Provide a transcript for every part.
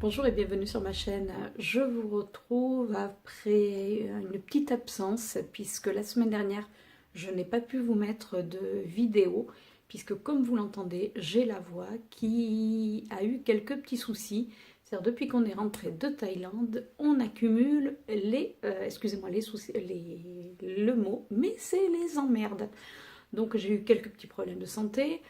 Bonjour et bienvenue sur ma chaîne. Je vous retrouve après une petite absence puisque la semaine dernière je n'ai pas pu vous mettre de vidéo puisque comme vous l'entendez j'ai la voix qui a eu quelques petits soucis. C'est-à-dire depuis qu'on est rentré de Thaïlande on accumule les, excusez-moi les soucis, le mot, mais c'est les emmerdes. Donc j'ai eu quelques petits problèmes de santé.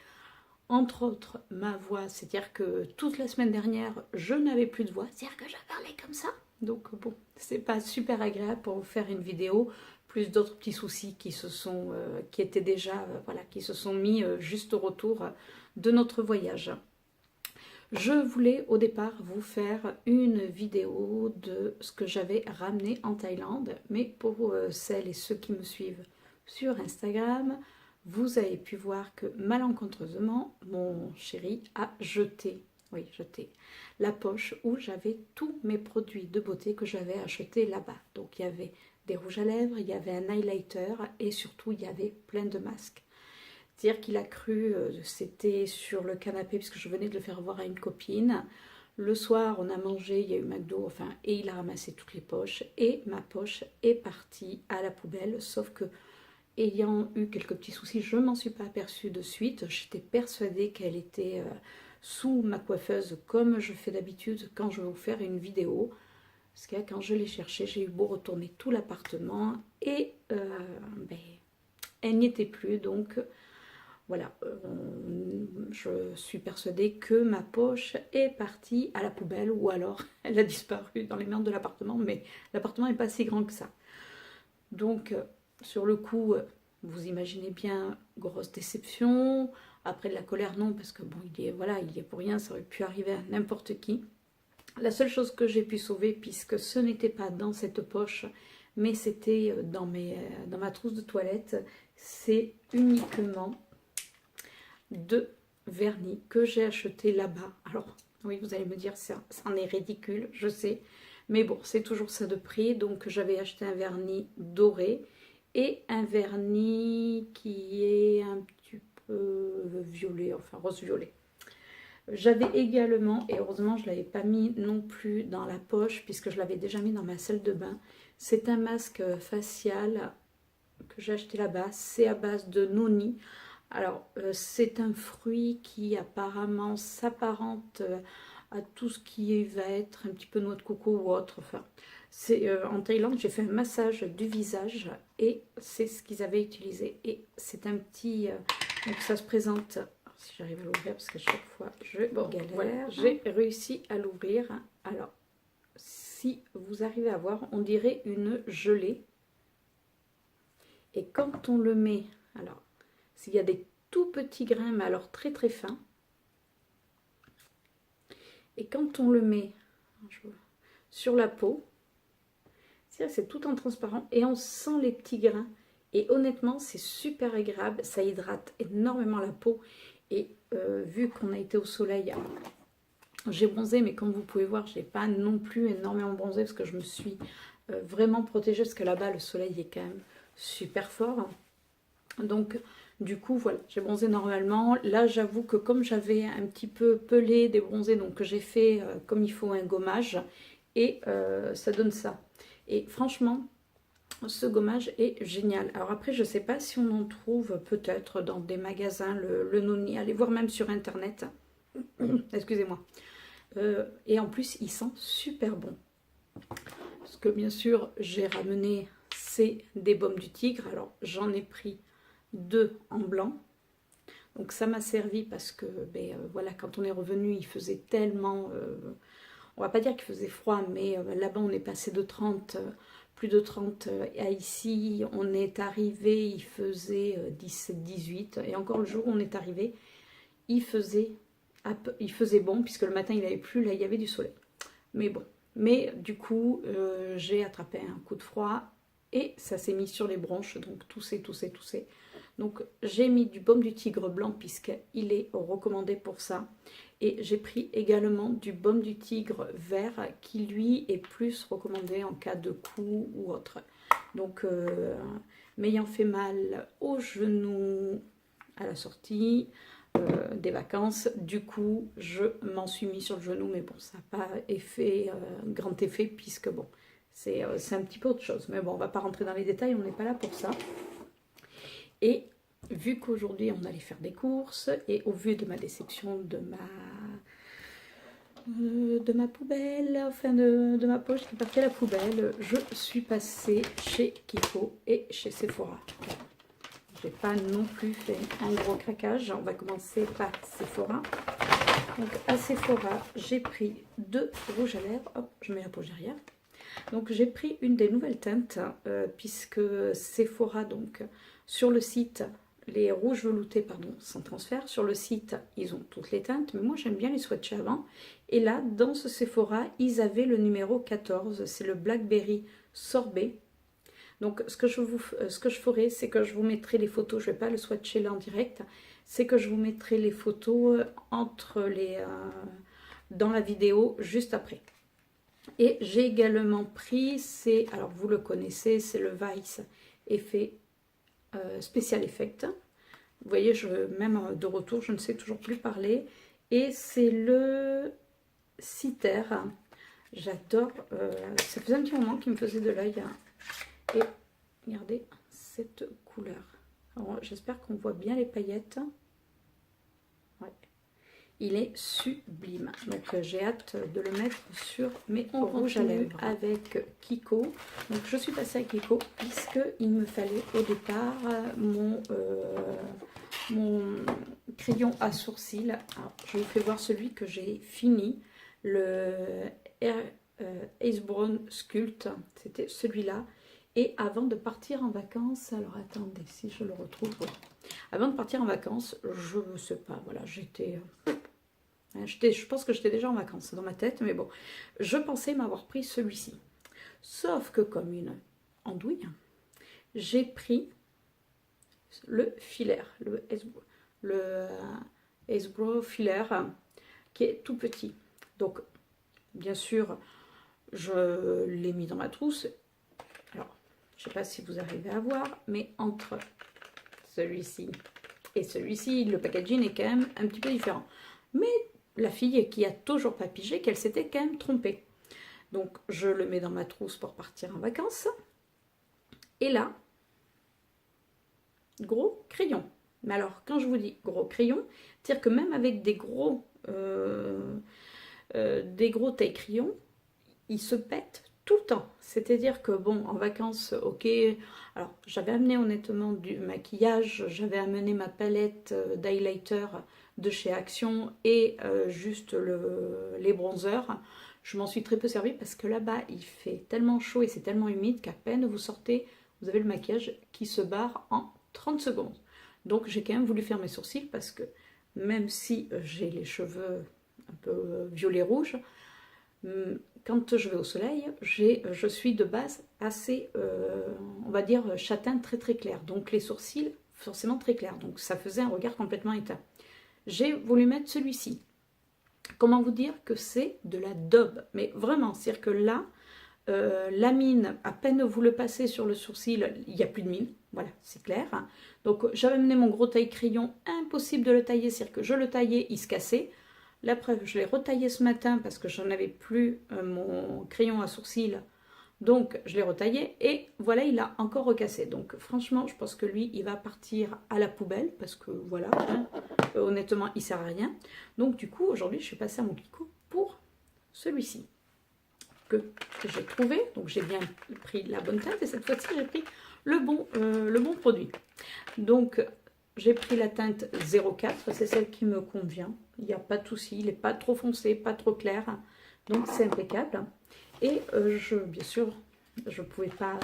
Entre autres, ma voix, c'est-à-dire que toute la semaine dernière, je n'avais plus de voix, c'est-à-dire que je parlais comme ça. Donc bon, c'est pas super agréable pour vous faire une vidéo, plus d'autres petits soucis qui étaient déjà, voilà, qui se sont mis juste au retour de notre voyage. Je voulais au départ vous faire une vidéo de ce que j'avais ramené en Thaïlande, mais pour celles et ceux qui me suivent sur Instagram, vous avez pu voir que malencontreusement, mon chéri a jeté, oui, jeté la poche où j'avais tous mes produits de beauté que j'avais achetés là-bas. Donc il y avait des rouges à lèvres, il y avait un highlighter et surtout il y avait plein de masques. C'est-à-dire qu'il a cru, c'était sur le canapé puisque je venais de le faire voir à une copine. Le soir, on a mangé, il y a eu McDo, enfin, et il a ramassé toutes les poches. Et ma poche est partie à la poubelle, sauf que, ayant eu quelques petits soucis, je ne m'en suis pas aperçue de suite. J'étais persuadée qu'elle était sous ma coiffeuse, comme je fais d'habitude quand je vais vous faire une vidéo. Parce que quand je l'ai cherchée, j'ai eu beau retourner tout l'appartement et ben, elle n'y était plus. Donc voilà, je suis persuadée que ma poche est partie à la poubelle ou alors elle a disparu dans les murs de l'appartement, mais l'appartement n'est pas si grand que ça. Donc, sur le coup, vous imaginez bien, grosse déception. Après de la colère, non, parce que bon, voilà, il y est pour rien, ça aurait pu arriver à n'importe qui. La seule chose que j'ai pu sauver, puisque ce n'était pas dans cette poche, mais c'était dans ma trousse de toilette, c'est uniquement de vernis que j'ai acheté là-bas. Alors, oui, vous allez me dire, ça en est ridicule, je sais. Mais bon, c'est toujours ça de prix. Donc, j'avais acheté un vernis doré et un vernis qui est un petit peu violet, enfin rose-violet. J'avais également, et heureusement je ne l'avais pas mis non plus dans la poche, puisque je l'avais déjà mis dans ma salle de bain, c'est un masque facial que j'ai acheté là-bas. C'est à base de noni. Alors, c'est un fruit qui apparemment s'apparente à tout ce qui va être un petit peu noix de coco ou autre. Enfin, en Thaïlande, j'ai fait un massage du visage et c'est ce qu'ils avaient utilisé. Et c'est un petit... donc ça se présente... Si j'arrive à l'ouvrir, parce qu'à chaque fois, je galère. Voilà, j'ai réussi à l'ouvrir. Alors, si vous arrivez à voir, on dirait une gelée. Et quand on le met... Alors, s'il y a des tout petits grains, mais alors très très fins. Et quand on le met sur la peau, c'est tout en transparent et on sent les petits grains. Et honnêtement, c'est super agréable, ça hydrate énormément la peau. Et vu qu'on a été au soleil, j'ai bronzé, mais comme vous pouvez voir, je n'ai pas non plus énormément bronzé parce que je me suis vraiment protégée parce que là-bas, le soleil est quand même super fort. Donc, du coup, voilà, j'ai bronzé normalement. Là, j'avoue que comme j'avais un petit peu pelé, débronzé, donc j'ai fait comme il faut un gommage. Et ça donne ça. Et franchement, ce gommage est génial. Alors après, je ne sais pas si on en trouve peut-être dans des magasins, le noni. Allez voir même sur Internet. Excusez-moi. Et en plus, il sent super bon. Parce que bien sûr, j'ai ramené, c'est des baumes du tigre. Alors, j'en ai pris 2 en blanc. Donc ça m'a servi parce que voilà, quand on est revenu, il faisait tellement, on va pas dire qu'il faisait froid, mais là-bas on est passé de 30, plus de 30 à ici, on est arrivé, il faisait 17-18, et encore le jour où on est arrivé, il faisait bon, puisque le matin il avait plu, là il y avait du soleil. Mais bon, mais du coup j'ai attrapé un coup de froid et ça s'est mis sur les bronches, donc toussé. Donc j'ai mis du baume du tigre blanc puisqu'il est recommandé pour ça. Et j'ai pris également du baume du tigre vert qui lui est plus recommandé en cas de coups ou autre. Donc m'ayant fait mal au genou à la sortie, des vacances. Du coup, je m'en suis mis sur le genou, mais bon, ça n'a pas grand effet, puisque bon, c'est un petit peu autre chose. Mais bon, on ne va pas rentrer dans les détails, on n'est pas là pour ça. Et vu qu'aujourd'hui, on allait faire des courses, et au vu de ma déception de ma poubelle, enfin de ma poche qui partait à la poubelle, je suis passée chez Kiko et chez Sephora. Je n'ai pas non plus fait un gros craquage. On va commencer par Sephora. Donc à Sephora, j'ai pris 2 rouges à lèvres. Hop, je mets la poche derrière. Donc j'ai pris une des nouvelles teintes, puisque Sephora, donc sur le site, les rouges veloutés, pardon, sans transfert. Sur le site, ils ont toutes les teintes, mais moi j'aime bien les swatcher avant. Et là, dans ce Sephora, ils avaient le numéro 14, c'est le Blackberry Sorbet. Donc ce que je ferai, c'est que je vous mettrai les photos, je ne vais pas le swatcher là en direct, c'est que je vous mettrai les photos dans la vidéo juste après. Et j'ai également pris, alors vous le connaissez, c'est le Vice Effet Special Effect. Vous voyez, même de retour, je ne sais toujours plus parler. Et c'est le Citer. J'adore. Ça faisait un petit moment qu'il me faisait de l'œil. Et regardez cette couleur. J'espère qu'on voit bien les paillettes. Ouais. Il est sublime. Donc j'ai hâte de le mettre sur mes rouges à lèvres avec Kiko. Donc je suis passée à Kiko puisqu'il me fallait au départ mon crayon à sourcils. Alors, je vous fais voir celui que j'ai fini. Le Ace Brown Sculpt. C'était celui-là. Et avant de partir en vacances, alors attendez si je le retrouve. Avant de partir en vacances, je ne sais pas, voilà, je pense que j'étais déjà en vacances dans ma tête, mais bon, je pensais m'avoir pris celui-ci. Sauf que comme une andouille, j'ai pris le filaire, le Acebrow filaire, qui est tout petit. Donc, bien sûr, je l'ai mis dans ma trousse. Alors, je ne sais pas si vous arrivez à voir, mais entre celui-ci et celui-ci, le packaging est quand même un petit peu différent. Mais la fille qui a toujours pas pigé qu'elle s'était quand même trompée. Donc, je le mets dans ma trousse pour partir en vacances. Et là, gros crayon. Mais alors, quand je vous dis gros crayon, c'est-à-dire que même avec des gros taille-crayons, ils se pètent tout le temps. C'est-à-dire que bon, en vacances, ok, alors j'avais amené honnêtement du maquillage, j'avais amené ma palette d'highlighter de chez Action et juste les bronzers. Je m'en suis très peu servi parce que là-bas, il fait tellement chaud et c'est tellement humide qu'à peine vous sortez, vous avez le maquillage qui se barre en 30 secondes. Donc j'ai quand même voulu faire mes sourcils parce que même si j'ai les cheveux un peu violet-rouge, quand je vais au soleil, je suis de base assez, on va dire, châtain très très clair. Donc les sourcils, forcément très clairs. Donc ça faisait un regard complètement éteint. J'ai voulu mettre celui-ci. Comment vous dire que c'est de la daube? Mais vraiment, c'est-à-dire que là, la mine, à peine vous le passez sur le sourcil, il n'y a plus de mine. Voilà, c'est clair. Donc j'avais amené mon gros taille-crayon, impossible de le tailler, c'est-à-dire que je le taillais, il se cassait. La preuve, je l'ai retaillé ce matin parce que j'en avais plus mon crayon à sourcils. Donc, je l'ai retaillé et voilà, il a encore recassé. Donc, franchement, je pense que lui, il va partir à la poubelle parce que voilà, hein, honnêtement, il ne sert à rien. Donc, du coup, aujourd'hui, je suis passée à mon Kiko pour celui-ci que j'ai trouvé. Donc, j'ai bien pris la bonne teinte et cette fois-ci, j'ai pris le bon produit. Donc, j'ai pris la teinte 04, c'est celle qui me convient. Il n'y a pas de souci, il n'est pas trop foncé, pas trop clair. Donc c'est impeccable. Et bien sûr, je ne pouvais pas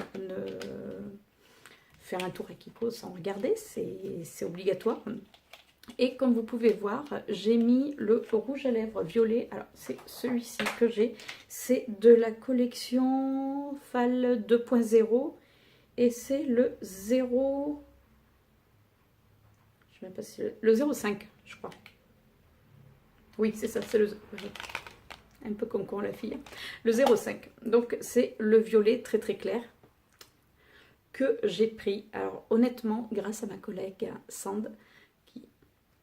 faire un tour à Kiko sans regarder, c'est obligatoire. Et comme vous pouvez voir, j'ai mis le rouge à lèvres violet. Alors c'est celui-ci que j'ai. C'est de la collection Fall 2.0 et c'est le 0... Je ne sais même pas si le 0,5, je crois. Oui, c'est ça, c'est le... Un peu comme con la fille. Le 0,5. Donc, c'est le violet très très clair que j'ai pris. Alors, honnêtement, grâce à ma collègue Sand, qui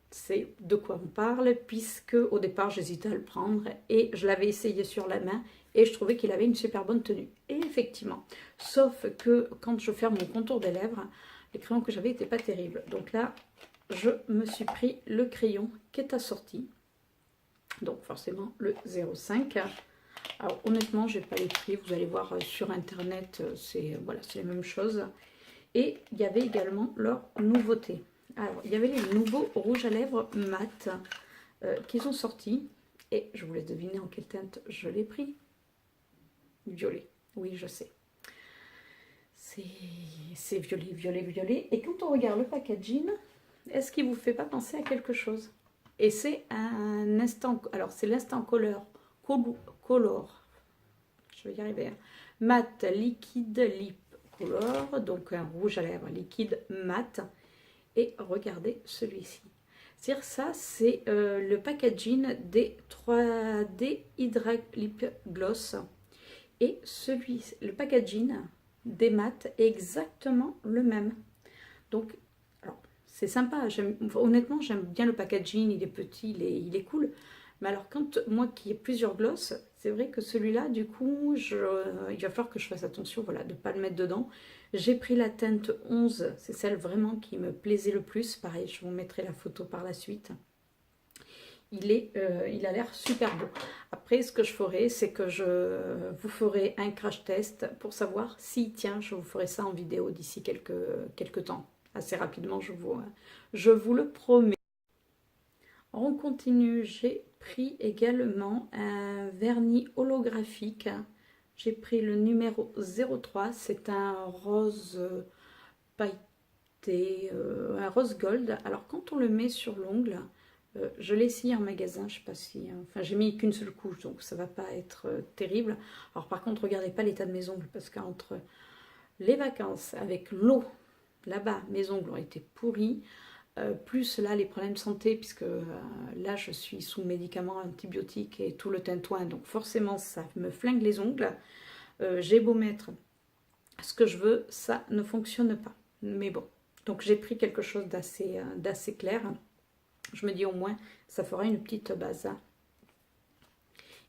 c'est de quoi on parle, puisque au départ j'hésitais à le prendre et je l'avais essayé sur la main et je trouvais qu'il avait une super bonne tenue. Et effectivement, sauf que quand je fais mon contour des lèvres, les crayons que j'avais n'étaient pas terribles. Donc là, je me suis pris le crayon qui est assorti, donc forcément le 0,5. Alors honnêtement, je n'ai pas les prix, vous allez voir sur internet, c'est voilà, c'est la même chose. Et il y avait également leur nouveauté. Alors, il y avait les nouveaux rouges à lèvres mat qui sont sortis. Et je vous laisse deviner en quelle teinte je l'ai pris. Violet. Oui, je sais. C'est violet, violet, violet. Et quand on regarde le packaging, est-ce qu'il ne vous fait pas penser à quelque chose? Et c'est un instant... Alors, c'est l'instant color. Je vais y arriver. Hein. Mat liquide lip color. Donc, un rouge à lèvres liquide mat. Et regardez celui-ci. C'est-à-dire ça, c'est le packaging des 3D Hydra Lip Gloss. Et le packaging des mat est exactement le même. Donc, alors, c'est sympa. Honnêtement, j'aime bien le packaging. Il est petit, il est cool. Mais alors, quand moi qui ai plusieurs gloss, c'est vrai que celui-là, du coup, il va falloir que je fasse attention, voilà, de ne pas le mettre dedans. J'ai pris la teinte 11, c'est celle vraiment qui me plaisait le plus. Pareil, je vous mettrai la photo par la suite. Il a l'air super beau. Après, ce que je ferai, c'est que je vous ferai un crash test pour savoir s'il tient. Je vous ferai ça en vidéo d'ici quelques temps. Assez rapidement, je vous le promets. On continue, j'ai pris également un vernis holographique. J'ai pris le numéro 03, c'est un rose pailleté, un rose gold. Alors quand on le met sur l'ongle, je l'ai essayé en magasin, je sais pas si... Enfin j'ai mis qu'une seule couche, donc ça va pas être terrible. Alors par contre, regardez pas l'état de mes ongles, parce qu'entre les vacances, avec l'eau, là-bas, mes ongles ont été pourris. Plus là les problèmes de santé, puisque là je suis sous médicaments antibiotiques et tout le tintouin, donc forcément ça me flingue les ongles. J'ai beau mettre ce que je veux, ça ne fonctionne pas. Mais bon, donc j'ai pris quelque chose d'assez clair. Je me dis au moins ça fera une petite base.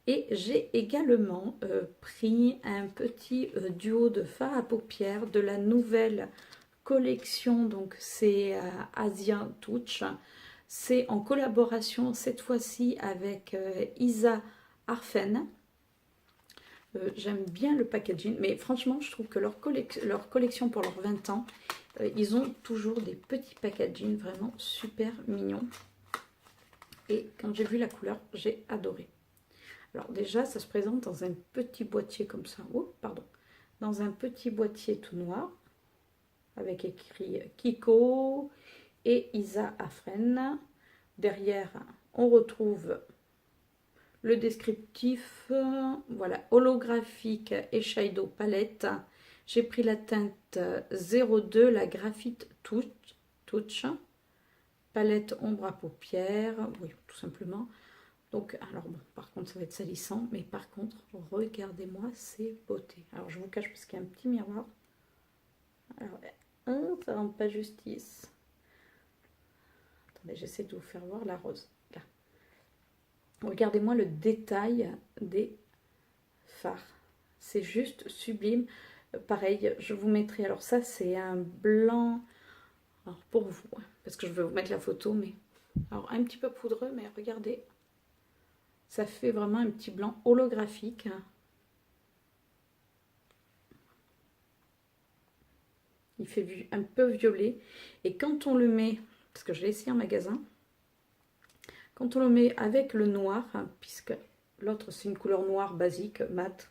Et j'ai également pris un petit duo de fard à paupières de la nouvelle collection, donc c'est Asia Touch. C'est en collaboration cette fois-ci avec Isa Arfen. J'aime bien le packaging, mais franchement je trouve que leur collection pour leurs 20 ans, ils ont toujours des petits packaging vraiment super mignons. Et quand j'ai vu la couleur, j'ai adoré. Alors déjà, ça se présente dans un petit boîtier comme ça. Oh, pardon. Dans un petit boîtier tout noir, avec écrit Kiko et Isa Afren. Derrière, on retrouve le descriptif, voilà, holographique et shadow palette. J'ai pris la teinte 02, la graphite touch, palette ombre à paupières, oui, tout simplement. Donc, alors bon, par contre, ça va être salissant, mais par contre, regardez-moi ces beautés. Alors, je vous cache parce qu'il y a un petit miroir. Alors, ça rend pas justice. Attendez, j'essaie de vous faire voir la rose. Là. Regardez-moi le détail des fards. C'est juste sublime. Pareil, je vous mettrai... Alors ça, c'est un blanc... Alors pour vous, parce que je vais vous mettre la photo, mais... Alors un petit peu poudreux, mais regardez. Ça fait vraiment un petit blanc holographique. Il fait un peu violet. Et quand on le met, parce que je l'ai essayé en magasin, quand on le met avec le noir, puisque l'autre c'est une couleur noire basique, mat,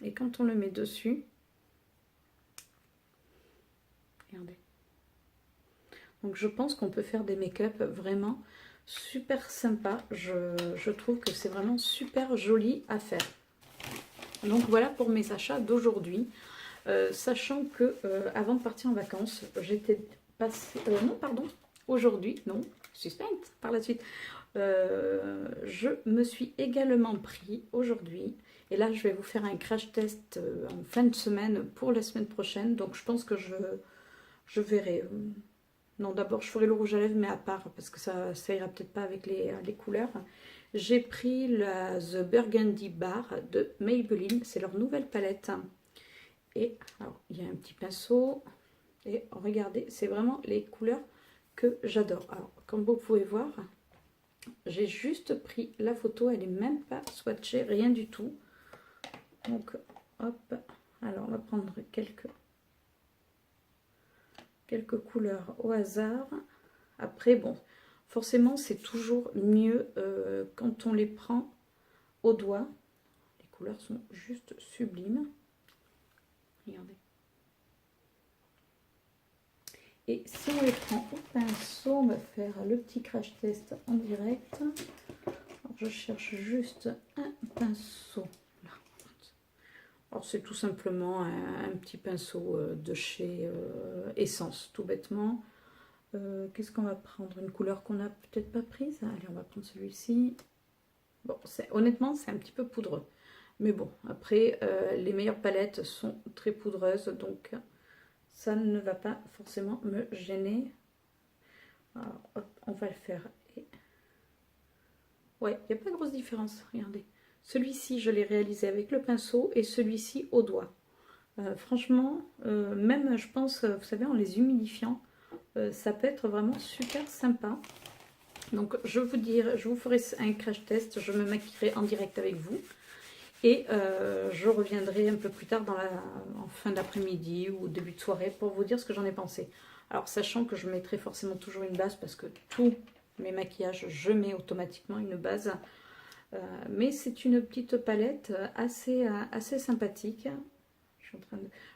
et quand on le met dessus, regardez. Donc je pense qu'on peut faire des make-up vraiment super sympa. Je trouve que c'est vraiment super joli à faire. Donc voilà pour mes achats d'aujourd'hui. Sachant que avant de partir en vacances, j'étais passée... non, pardon, aujourd'hui, non, suspense par la suite. Je me suis également pris aujourd'hui, et là je vais vous faire un crash test en fin de semaine pour la semaine prochaine. Donc je pense que je verrai Non, d'abord je ferai le rouge à lèvres, mais à part, parce que ça ira peut-être pas avec les couleurs. J'ai pris la The Burgundy Bar de Maybelline, c'est leur nouvelle palette. Et alors, il y a un petit pinceau, et regardez, c'est vraiment les couleurs que j'adore. Alors, comme vous pouvez voir, j'ai juste pris la photo, elle n'est même pas swatchée, rien du tout. Donc, hop, alors on va prendre quelques couleurs au hasard. Après, bon, forcément, c'est toujours mieux quand on les prend au doigt. Les couleurs sont juste sublimes. Regardez. Et si on les prend au pinceau, on va faire le petit crash test en direct. Alors, je cherche juste un pinceau. Alors c'est tout simplement un petit pinceau de chez Essence, tout bêtement. Qu'est-ce qu'on va prendre? Une couleur qu'on n'a peut-être pas prise. Allez, on va prendre celui-ci. Bon, honnêtement, c'est un petit peu poudreux. Mais bon, après, les meilleures palettes sont très poudreuses, donc ça ne va pas forcément me gêner. Alors, hop, on va le faire. Et... ouais, il n'y a pas de grosse différence, regardez. Celui-ci, je l'ai réalisé avec le pinceau et celui-ci au doigt. Franchement, même je pense, vous savez, en les humidifiant, ça peut être vraiment super sympa. Donc je vous ferai un crash test, je me maquillerai en direct avec vous. Et je reviendrai un peu plus tard en fin d'après-midi ou début de soirée pour vous dire ce que j'en ai pensé. Alors sachant que je mettrai forcément toujours une base parce que tous mes maquillages, je mets automatiquement une base. Mais c'est une petite palette assez sympathique.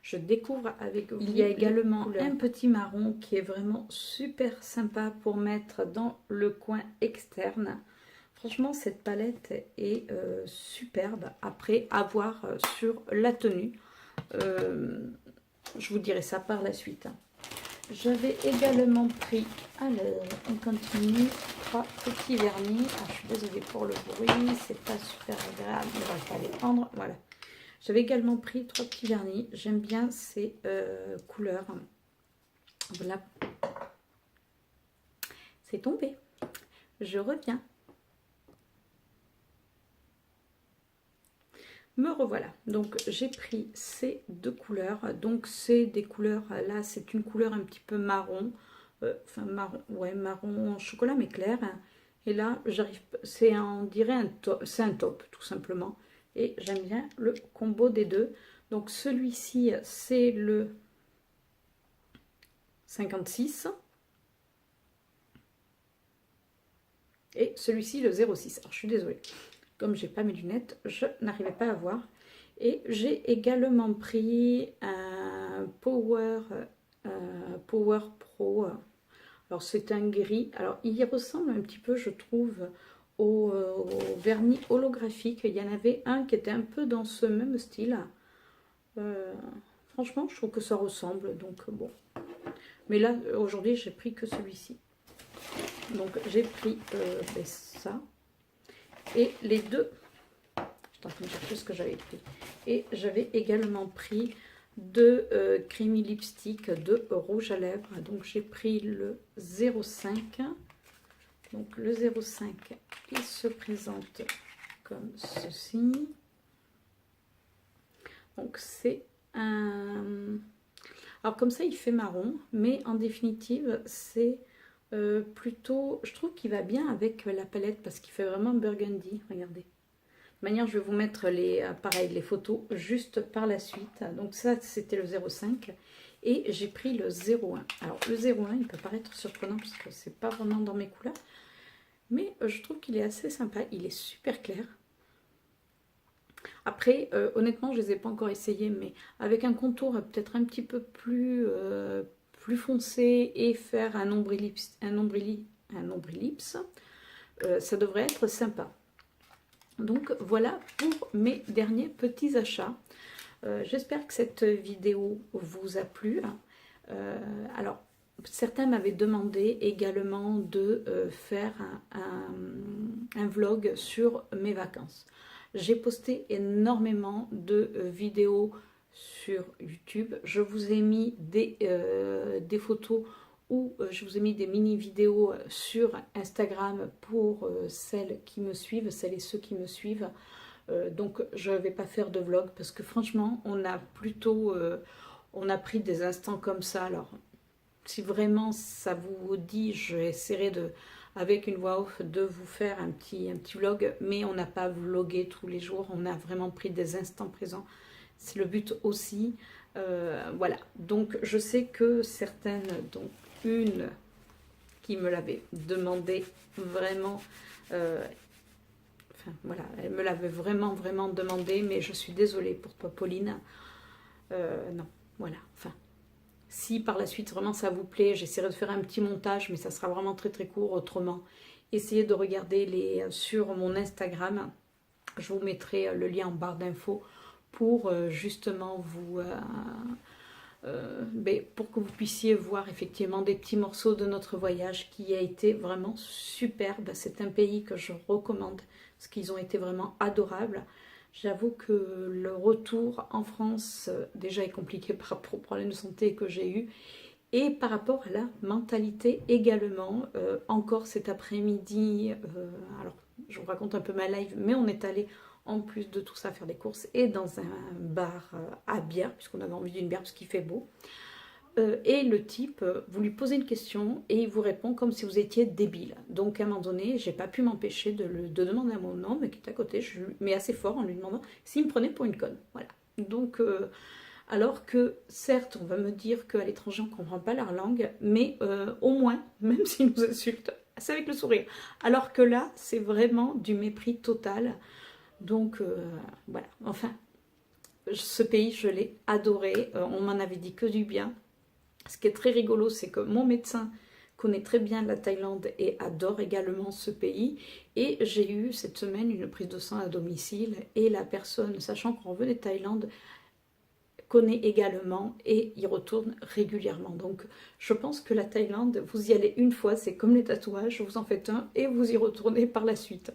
Je découvre avec vous. Il y a également un petit marron qui est vraiment super sympa pour mettre dans le coin externe. Franchement, cette palette est superbe. Après, à voir sur la tenue. Je vous dirai ça par la suite. J'avais également pris, alors on continue, 3 petits vernis. Ah, je suis désolée pour le bruit, c'est pas super agréable, mais on va pas les prendre. Voilà. J'avais également pris 3 petits vernis. J'aime bien ces couleurs. Voilà. C'est tombé. Je reviens. Me revoilà. Donc j'ai pris ces deux couleurs. Donc c'est des couleurs, là c'est une couleur un petit peu marron. Enfin marron, ouais, marron chocolat mais clair. Et là j'arrive, c'est on dirait un top, c'est un top tout simplement. Et j'aime bien le combo des deux. Donc celui-ci c'est le 56. Et celui-ci le 06. Alors je suis désolée. Comme j'ai pas mes lunettes, je n'arrivais pas à voir. Et j'ai également pris un Power Pro. Alors c'est un gris. Alors il ressemble un petit peu, je trouve, au vernis holographique. Il y en avait un qui était un peu dans ce même style. Franchement, je trouve que ça ressemble. Donc bon. Mais là, aujourd'hui, j'ai pris que celui-ci. Donc j'ai pris ça. Et les deux, je suis en train de chercher ce que j'avais pris. Et j'avais également pris deux creamy lipstick de rouge à lèvres. Donc j'ai pris le 05. Donc le 05, il se présente comme ceci. Donc c'est un... alors comme ça il fait marron, mais en définitive c'est... plutôt, je trouve qu'il va bien avec la palette parce qu'il fait vraiment burgundy, regardez. De manière, je vais vous mettre pareil, les photos juste par la suite. Donc ça, c'était le 05 et j'ai pris le 01. Alors le 01, il peut paraître surprenant parce que c'est pas vraiment dans mes couleurs, mais je trouve qu'il est assez sympa, il est super clair. Après, honnêtement, je ne les ai pas encore essayés, mais avec un contour peut-être un petit peu plus foncé et faire un nombrilips, ça devrait être sympa. Donc voilà pour mes derniers petits achats. J'espère que cette vidéo vous a plu. Alors, certains m'avaient demandé également de faire un vlog sur mes vacances. J'ai posté énormément de vidéos sur YouTube. Je vous ai mis des photos où je vous ai mis des mini vidéos sur Instagram pour celles qui me suivent, celles et ceux qui me suivent. Donc je ne vais pas faire de vlog parce que franchement on a plutôt on a pris des instants comme ça. Alors si vraiment ça vous dit, j'essaierai de, avec une voix off, de vous faire un petit vlog, mais on n'a pas vlogué tous les jours, on a vraiment pris des instants présents, c'est le but aussi. Voilà, donc je sais que certaines, donc une qui me l'avait demandé vraiment, enfin voilà, elle me l'avait vraiment demandé, mais je suis désolée pour toi Pauline, non, voilà, enfin. Si par la suite vraiment ça vous plaît, j'essaierai de faire un petit montage, mais ça sera vraiment très court. Autrement, essayez de regarder sur mon Instagram. Je vous mettrai le lien en barre d'infos pour justement vous... pour que vous puissiez voir effectivement des petits morceaux de notre voyage qui a été vraiment superbe. C'est un pays que je recommande parce qu'ils ont été vraiment adorables. J'avoue que le retour en France déjà est compliqué par rapport aux problèmes de santé que j'ai eu et par rapport à la mentalité également. Encore cet après-midi, alors je vous raconte un peu ma live, mais on est allé en plus de tout ça faire des courses et dans un bar à bière puisqu'on avait envie d'une bière parce qu'il fait beau. Et le type, vous lui posez une question et il vous répond comme si vous étiez débile. Donc à un moment donné, j'ai pas pu m'empêcher de demander à mon homme qui est à côté, mais assez fort en lui demandant s'il me prenait pour une conne. Voilà. Donc, alors que certes, on va me dire qu'à l'étranger on ne comprend pas leur langue, mais au moins, même s'ils nous insultent, c'est avec le sourire. Alors que là, c'est vraiment du mépris total. Donc voilà, enfin, ce pays, je l'ai adoré. On m'en avait dit que du bien. Ce qui est très rigolo, c'est que mon médecin connaît très bien la Thaïlande et adore également ce pays. Et j'ai eu cette semaine une prise de sang à domicile et la personne, sachant qu'on revenait de Thaïlande, connaît également et y retourne régulièrement. Donc je pense que la Thaïlande, vous y allez une fois, c'est comme les tatouages, vous en faites un et vous y retournez par la suite.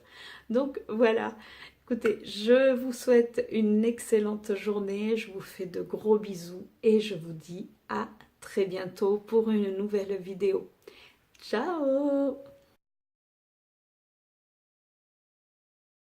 Donc voilà. Écoutez, je vous souhaite une excellente journée, je vous fais de gros bisous et je vous dis à très bientôt pour une nouvelle vidéo. Ciao!